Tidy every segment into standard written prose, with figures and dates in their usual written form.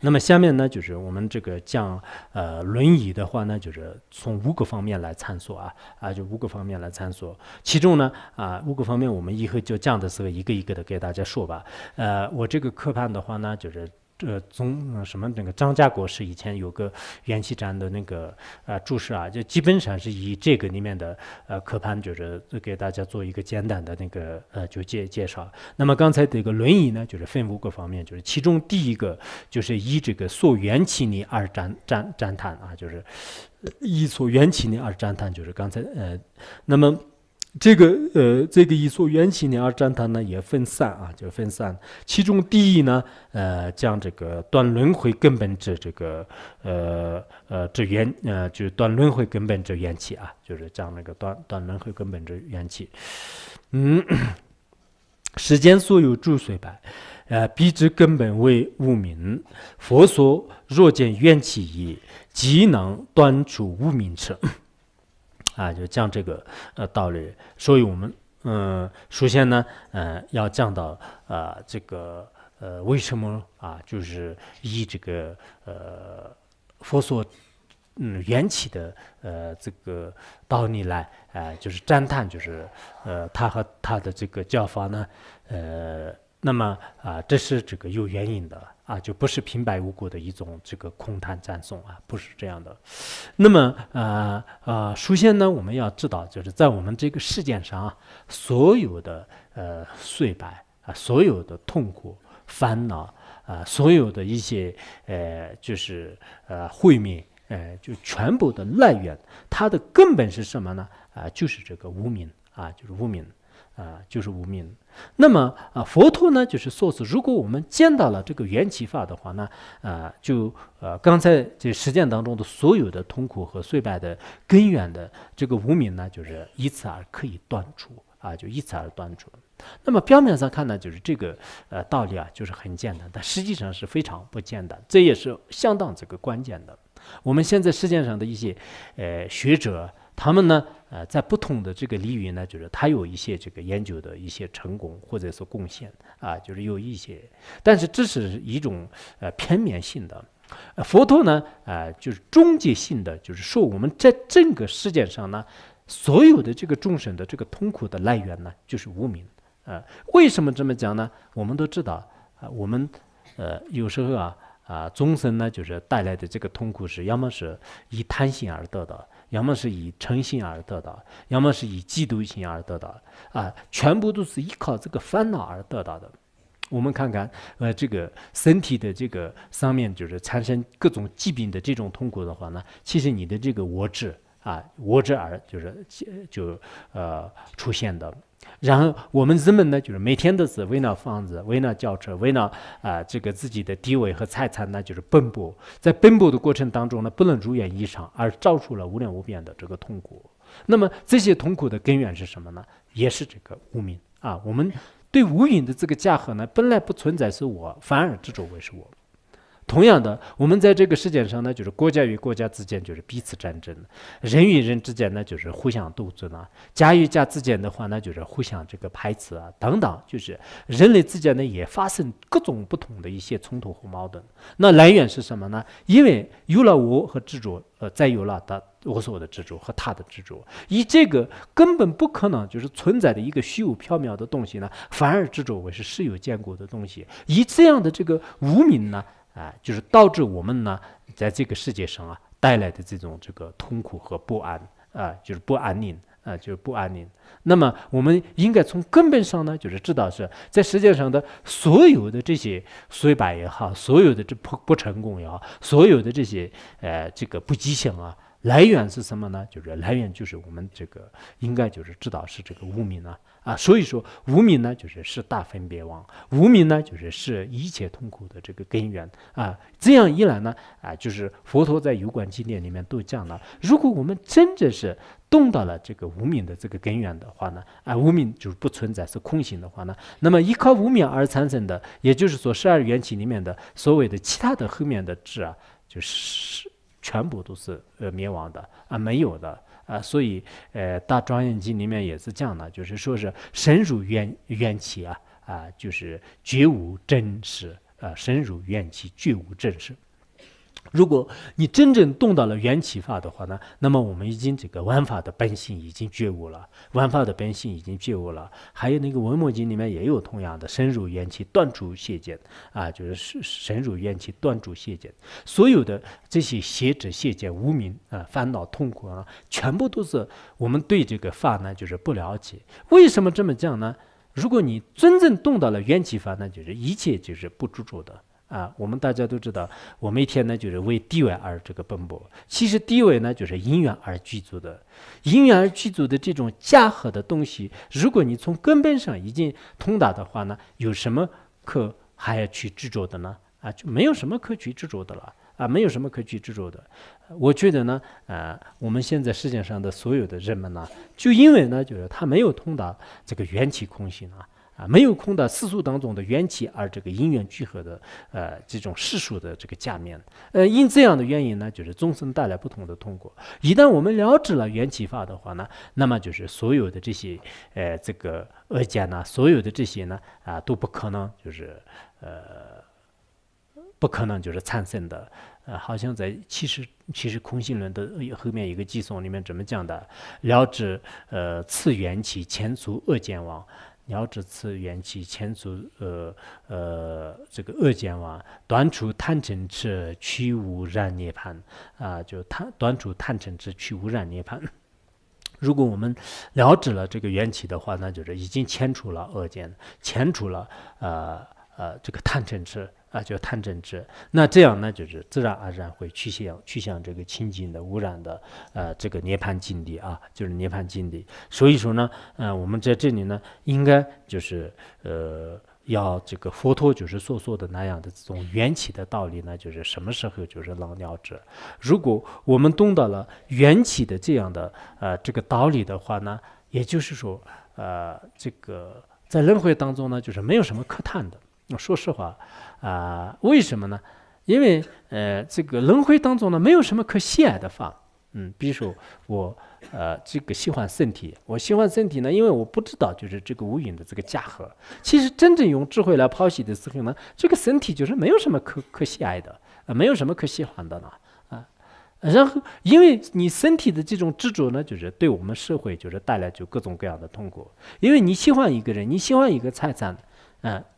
那么下面呢，就是我们这个讲轮椅的话呢，就是从5个方面来参索就5个方面来参索。其中呢5个方面我们以后就讲的时候一个一个的给大家说吧。我这个课盘的话呢，就是什么那个张家国是以前有个元气站的那个注释就基本上是以这个里面的课盘就是给大家做一个简单的那个就介绍。那么刚才这个轮椅呢，就是分5个方面，就是其中第一个就是以这个所缘起呢而赞叹就是以所缘起呢而赞叹，就是刚才那么。这个以所缘起呢而赞叹呢也分散就分散。其中第一呢，讲这个断轮回根本之这个就是断轮回根本之缘起就是讲那个断轮回根本之缘起。世间所有诸随百，彼之根本为无明。佛说若见缘起矣，即能断除无明者。就讲这个道理。所以我们首先呢要讲到这个为什么就是以这个佛所缘起的这个道理来就是赞叹，就是他和他的这个教法呢那么这是这个有原因的就不是平白无故的一种这个空谈赞颂不是这样的。那么首先呢，我们要知道，就是在我们这个世界上所有的碎败所有的痛苦、烦恼所有的一些就是毁灭就全部的来源，它的根本是什么呢？就是这个无明就是无明就是无明。那么佛陀呢，就是说是如果我们见到了这个缘起法的话呢，就刚才这实践当中的所有的痛苦和碎败的根源的这个无明呢，就是以此而可以断除就以此而断除。那么表面上看呢，就是这个道理就是很简单，但实际上是非常不简单，这也是相当这个关键的。我们现在世界上的一些学者，他们呢在不同的这个领域呢，就是他有一些这个研究的一些成功或者是贡献就是有一些，但是这是一种片面性的。佛陀呢就是终极性的，就是说我们在整个世界上呢，所有的这个众生的这个痛苦的来源呢，就是无明为什么这么讲呢？我们都知道我们有时候众生呢，就是带来的这个痛苦是要么是以贪心而得到，要么是以嗔心而得到，要么是以嫉妒心而得到全部都是依靠这个烦恼而得到的。我们看看这个身体的这个上面就是产生各种疾病的这种痛苦的话呢，其实你的这个我执我执而就出现的。然后我们人们呢，就是每天都是为了房子，为了轿车，为了这个自己的地位和财产呢，就是奔波。在奔波的过程当中呢，不能如愿以偿，而造出了无量无边的这个痛苦。那么这些痛苦的根源是什么呢？也是这个无明我们对无明的这个架合呢，本来不存在是我，反而执着为是我。同样的，我们在这个世界上呢，就是国家与国家之间就是彼此战争，人与人之间呢就是互相斗争家与家之间的话呢就是互相这个排斥等等，就是人类之间呢也发生各种不同的一些冲突和矛盾。那来源是什么呢？因为有了我和执着，再有了我所的执着和他的执着，以这个根本不可能就是存在的一个虚无缥缈的东西呢，反而执着为是实有见过的东西。以这样的这个无明呢就是导致我们呢，在这个世界上带来的这种这个痛苦和不安就是不安宁就是不安宁。那么我们应该从根本上呢，就是知道是在世界上的所有的这些衰败也好，所有的这不成功也好，所有的这些这个不吉祥来源是什么呢？就是来源就是我们这个应该就是知道是这个无明所以说无明呢就是大分别妄，无明呢就是一切痛苦的这个根源这样一来呢就是佛陀在有关经典里面都讲了，如果我们真的是动到了这个无明的这个根源的话呢无明就是不存在是空性的话呢，那么依靠无明而产生的，也就是说12缘起里面的所谓的其他的后面的智就是全部都是灭亡的没有的所以大庄严经里面也是讲的，就是说是深入缘起就是绝无真实深入缘起觉悟正实。如果你真正动到了缘起法的话呢，那么我们已经这个万法的本性已经觉悟了，万法的本性已经觉悟了。还有那个文末经里面也有同样的深入缘起断除邪见就是深入缘起断除邪见，所有的这些邪知邪见无明烦恼痛苦全部都是我们对这个法呢就是不了解。为什么这么讲呢？如果你真正动到了缘起法呢，就是一切就是不执着的。我们大家都知道，我每天呢就是为地位而这个奔波。其实地位呢就是因缘而具足的，因缘而具足的这种假合的东西，如果你从根本上已经通达的话呢，有什么可还要去执着的呢？就没有什么可去执着的了没有什么可去执着的。我觉得呢，我们现在世界上的所有的人们呢，就因为呢，就是他没有通达这个缘起空性没有空的世俗当中的缘起而这个因缘聚合的这种世俗的这个假面，因这样的原因呢，就是众生带来不同的痛苦。一旦我们了知了缘起法的话呢，那么就是所有的这些这个恶见所有的这些呢都不可能就是不可能就是产生的。好像在其实空性论的后面一个偈颂里面怎么讲的？了知次缘起前除恶见亡。了知此缘起前除这个恶见亡，断除贪嗔痴去污染涅槃就断除贪嗔痴去污染涅槃。如果我们了知了这个缘起的话，那就是已经迁除了恶见，迁除了这个贪嗔痴就贪嗔痴。那这样呢，就是自然而然会去向这个清净的无染的这个涅槃境地就是涅槃境地。所以说呢，我们在这里呢，应该就是要这个佛陀就是所说的那样的这种缘起的道理呢，就是什么时候就是能了知。如果我们懂得了缘起的这样的这个道理的话呢，也就是说这个在轮回当中呢，就是没有什么可谈的。说实话为什么呢？因为这个轮回当中呢，没有什么可喜爱的法。比如说我这个喜欢身体，我喜欢身体呢，因为我不知道就是这个无因的这个假合。其实真正用智慧来剖析的时候呢，这个身体就是没有什么可喜爱的没有什么可喜欢的呢然后因为你身体的这种执着呢，就是对我们社会就是带来就各种各样的痛苦。因为你喜欢一个人，你喜欢一个财产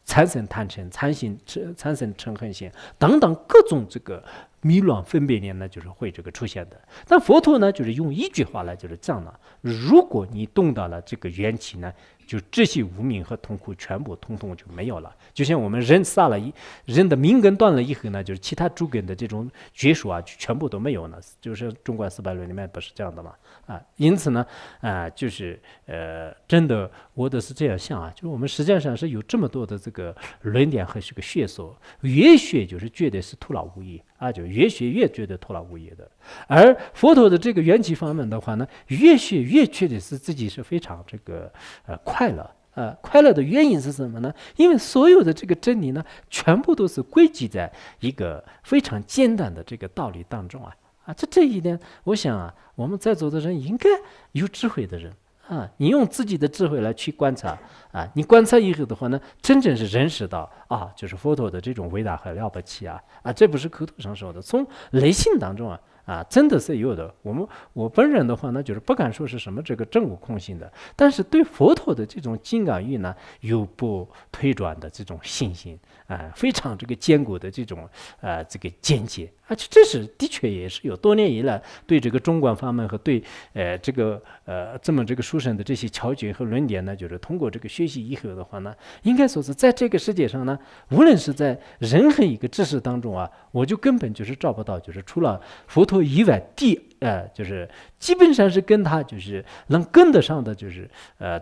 产生贪嗔，产生嗔恨心等等各种这个迷乱分别念呢，就是会这个出现的。但佛陀呢，就是用一句话来就是这样的：如果你懂到了这个缘起呢，就这些无明和痛苦全部通通就没有了。就像我们人杀了人的命根断了以后呢，就是其他诸根的这种觉数全部都没有了。就是中观400论里面不是这样的嘛因此呢就是真的我的是这样想就是我们实际上是有这么多的这个论点和这个学说，越学就是觉得是徒劳无益就越学越觉得徒劳无益的。而佛陀的这个缘起方面的话呢，越学越觉得是自己是非常这个快乐快乐的原因是什么呢？因为所有的这个真理呢，全部都是归集在一个非常简单的这个道理当中这一点，我想我们在座的人应该有智慧的人你用自己的智慧来去观察你观察以后的话呢，真正是认识到就是佛陀的这种伟大和了不起这不是口头上说的，从内心当中真的是有的。我本人的话呢，就是不敢说是什么这个证悟空性的，但是对佛陀的这种金刚语呢，有不推转的这种信心非常这个坚固的这种这个见解这是的确也是有多年以来对这个中观法门和对这个这么这个书生的这些巧诀和论点呢，就是通过这个学习以后的话呢，应该说是在这个世界上呢，无论是在任何一个知识当中我就根本就是找不到，就是除了佛陀以外就是基本上是跟他就是能跟得上的，就是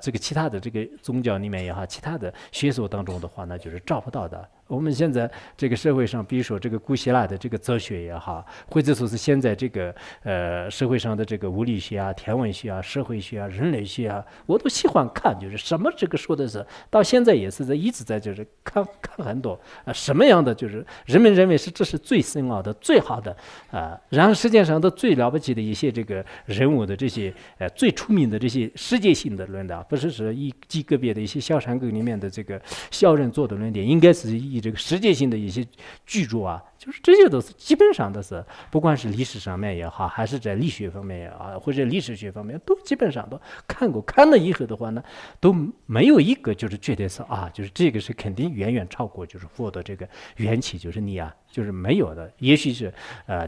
这个其他的这个宗教里面也好，其他的学说当中的话呢，就是找不到的。我们现在这个社会上，比如说这个古希腊的这个哲学也好，或者说是现在这个社会上的这个物理学天文学社会学人类学我都喜欢看，就是什么这个说的是到现在也是一直在就是看很多什么样的就是人们认为是这是最深奥的最好的然后世界上的最了不起期的一些这个人物的这些最出名的这些世界性的论点，不是说以极个别的一些小山沟里面的这个小人做的论点，应该是以这个世界性的一些巨著啊，就是这些都是基本上都是，不管是历史上面也好，还是在力学方面也好，或者历史学方面，都基本上都看过。看了以后的话呢，都没有一个就是觉得是啊，就是这个是肯定远远超过就是佛的这个缘起，就是你啊。就是没有的，也许是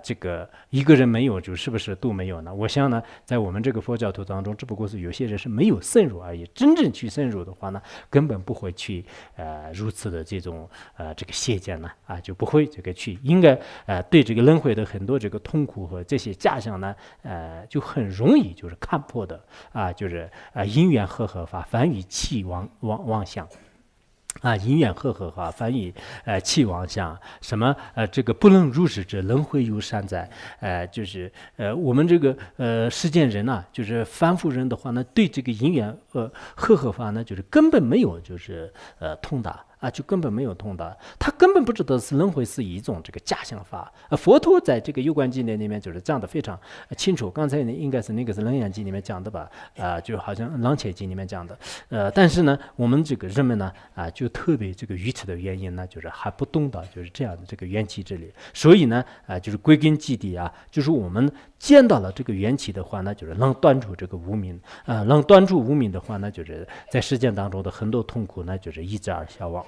这个一个人没有，就是不是都没有呢？我想呢，在我们这个佛教徒当中，只不过是有些人是没有深入而已。真正去深入的话呢，根本不会去如此的这种这个邪见呢就不会这个去应该对这个轮回的很多这个痛苦和这些假象呢就很容易就是看破的就是因缘和合法，凡与气妄想。因缘和合法，凡以气妄想，什么这个不能入世者，轮回犹善哉。就是我们这个世间人啊，就是凡夫人的话呢，对这个因缘和合法呢，就是根本没有就是通达。就根本没有通达，他根本不知道是轮回是一种这个假象法。佛陀在这个《有关经典》里面就是讲的非常清楚。刚才呢应该是那个是《楞严经》里面讲的吧？就好像《楞伽经》里面讲的。但是呢，我们这个人们呢就特别这个愚痴的原因呢，就是还不懂得就是这样的这个缘起之理。所以呢就是归根结底就是我们见到了这个缘起的话呢，就是能断除这个无明。能断除无明的话呢，就是在世间当中的很多痛苦呢，就是一直而消亡。